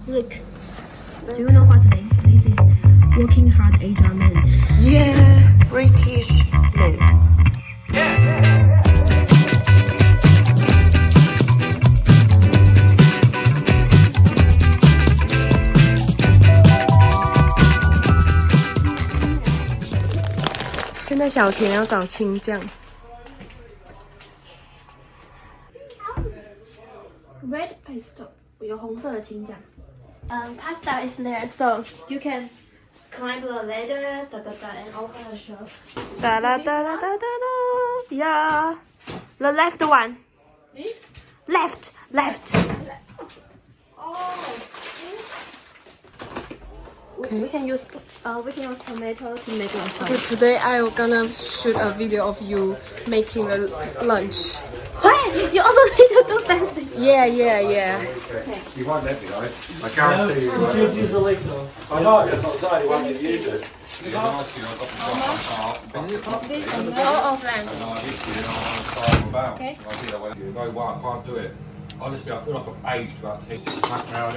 Look. Do you know what's this? This is working hard Asian man. Yeah, British man. 现在小田要找青酱。Red paste 有红色的青酱。Pasta is there, so you can climb the ladder, and open the shelf. Da da da da da da da. Yeah, the left one. This? Left. Oh. Okay. We can use tomato to make a sauce. Okay, today I'm gonna shoot a video of you making a lunch. What? You also need to do something. Yeah. You won't let me though. I guarantee you. You should use the link though. I know, that's not saying you won't let you use it. All of them. Okay. No way, I can't do it. Honestly, I feel like I've aged about 10, 6 months now. I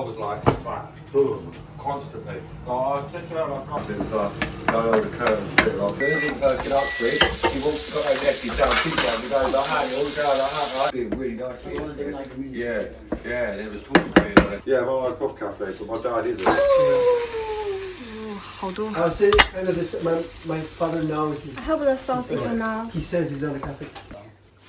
was like, boom, constantly. I said to her last night, it was like, go over the curtains a bit like, anything perking up for it. She walks, got her neck, she's down, she's down, we go like that, all go like that. Being really nice. Yeah, and it was talking to me about it. Yeah, I'm on a pub cafe, but my dad isn't.好多。 I'll say kind of this. My father now he's. I hope the sauce is enough. He says he's on a cafe.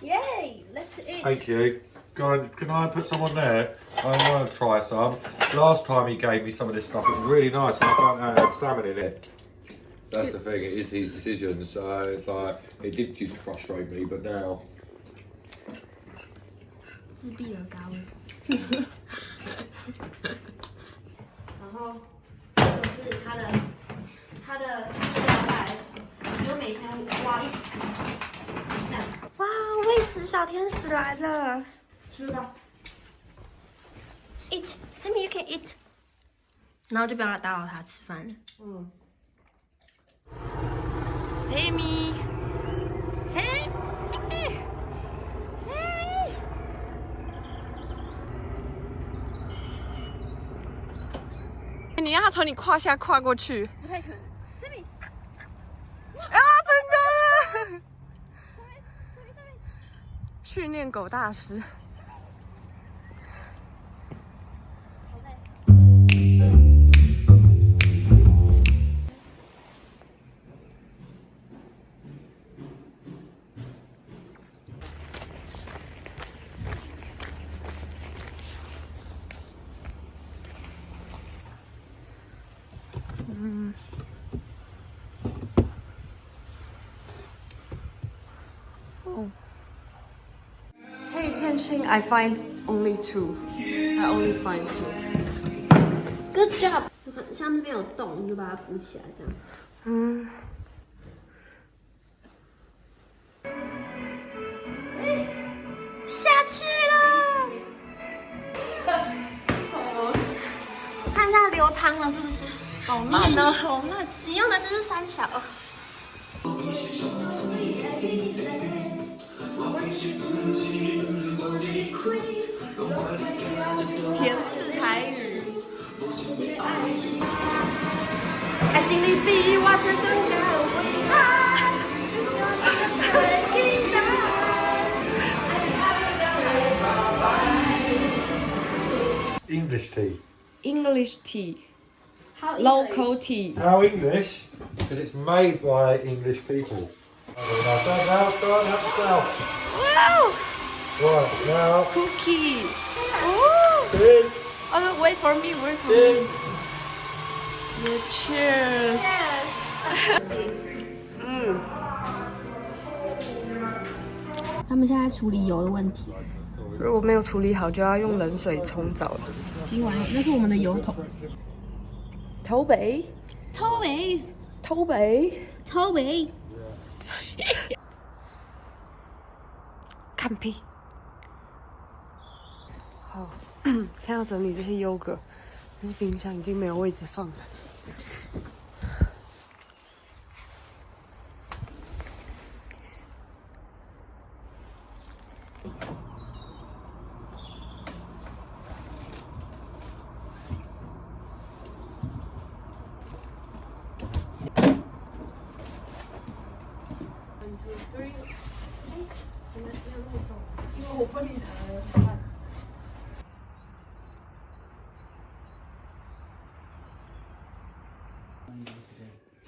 Yay! Let's eat. Thank you. Can I put some on there? I want to try some. Last time he gave me some of this stuff, it was really nice. And I found out it had salmon in it. That's the thing, it is his decision. So it's like, it did used to frustrate me, but now. 自闭的咖位。然后就是它的饲料袋，就每天挖一起。哇，喂食小天使来了。吃吧。Eat, Sammy, you can eat. 然后就不要打扰他吃饭了。Sammy, Sammy. 你让他从你胯下跨过去。不太可能。Sammy。啊，成功了！训练狗大师。Hey, Tianqing, I find only 2. I only find 2. Good job。像那边有洞，你就把它补起来，这样。下去了。看一下流汤了是不是？好慢哦，好慢。你用的这是3小。甜式台语。爱情里比我这更加伟大。English tea. English tea. How Local tea. How English? Because it's made by English people. Now, go and help yourself. Wow! Right, now. Cookie. Ooh. Cheers. Oh, no, wait for me, wait for me. Yeah, cheers. 他们现在处理油的问题。如果没有处理好，就要用冷水冲澡了。今晚那是我们的油桶。头北，偷尾，头北，偷尾。看屁。好，现在要整理这些优格，但是冰箱已经没有位置放了。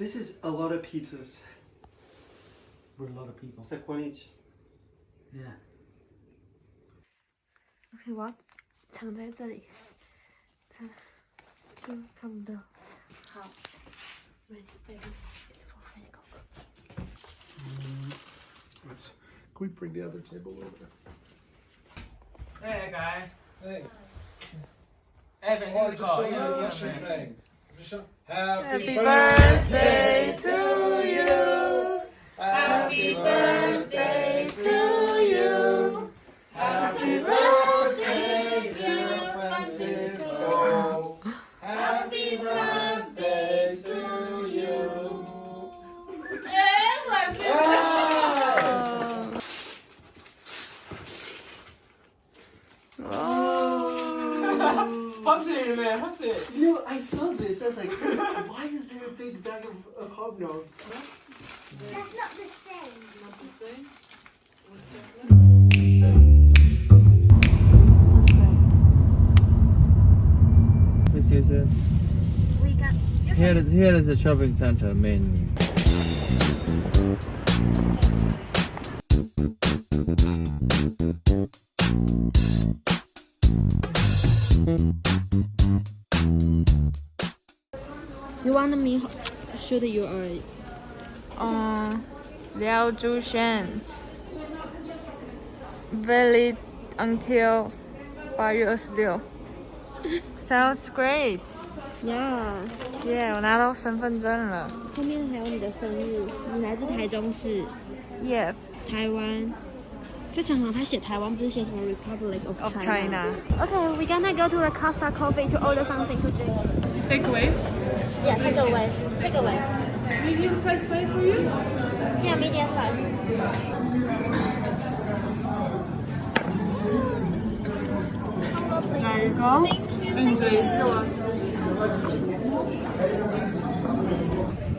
This is a lot of pizzas. For a lot of people. It's like one each. Yeah. OK， 我要藏在这里，就看不到。好 ，ready. It's for Frank. Let's. Can we bring the other table over? Hey guys. Hey. Evan, Oh, you just call. show me Yeah, what's yeah, your man. thing. Just show. Happy birthday to you. Happy birthday to you. Happy birthday, dear Francisco. Happy birthday to you. Hey, Francisco. You know, I saw this. I was like, why is there a big bag of hobnobs? That's not the same. This is it. We got. Here is a shopping center mainly. You want me shoot you or? 廖竹轩 valid until 8月26 Sounds great. Yeah， Yeah， 我拿到身份证了。后面还有你的生日，你来自台中市， Yeah， 台湾。非常好，他写台湾，不是写什么 Republic of of China. China. Okay, we gonna go to the Costa Coffee to order something to drink. Take away. Yeah, take away. Take away. Medium size way for you. Yeah, medium size. There you go. Enjoy.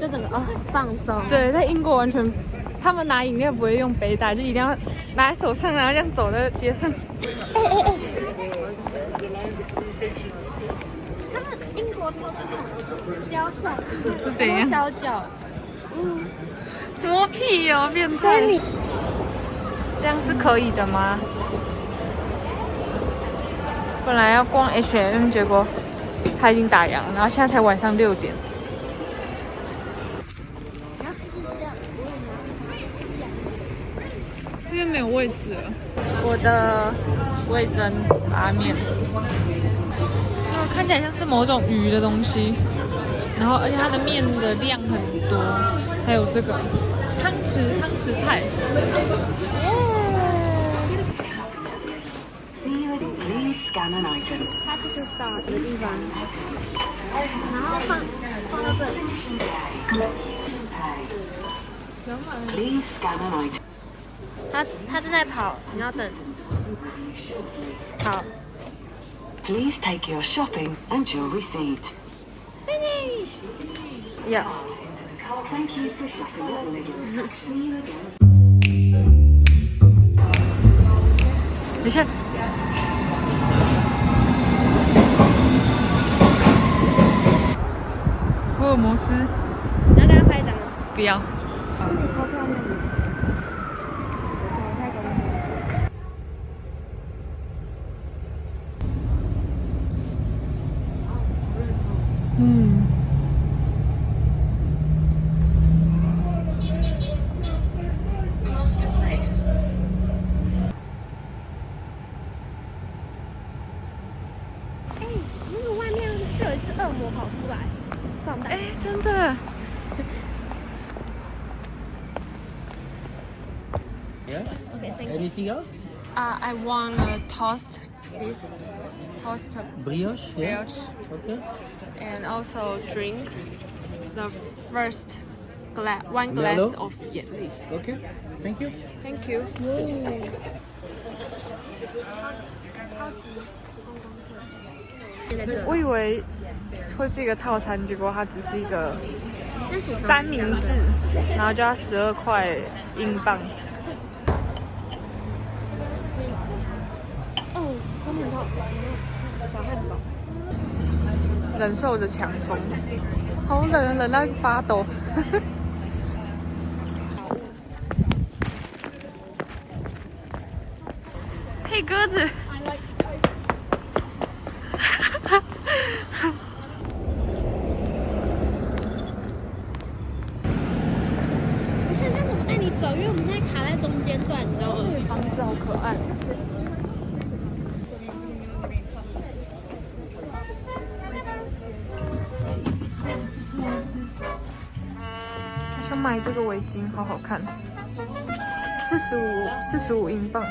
就整个放松。对，在英国完全，他们拿饮料不会用背带，就一定要拿在手上，然后这样走在街上。他们英国超多雕像，是怎样？小脚。多屁哦，变态！这样是可以的吗？本来要逛 H&M， 结果它已经打烊，然后现在才晚上6点。这边没有位置了。我的味噌拉面，看起来像是某种鱼的东西，然后而且它的面的量很多，还有这个汤匙菜。Please scan an item. 它这个打的地方，然后放到这里。 Please scan an item. 他正在跑，你要等。好 Please take your shopping and your receipt.，finish。Yeah。 Thank you for shopping at Liggins. See you again. 等一下。福尔摩斯，你要跟他拍一张吗？不要。这里超漂亮的，走太公主。嗯。哎，那个外面是有一只恶魔跑出来，放大。哎，真的。 Okay, thank you. Anything else? I want a toast, please. Toast Brioche? Yeah. brioche. Okay. And also drink the first one glass Yellow? of please. Okay. Thank you. Thank you. 我以为会是一个套餐，结果它只是一个三明治，然后就要12块英镑。哦，他们有小汉堡。忍受着强风。好冷，冷到一直发抖。配鸽子。我现在怎么带你走？因为我们现在卡在中间段，你知道吗？这个房子好可爱。我想买这个围巾，好好看，45英镑。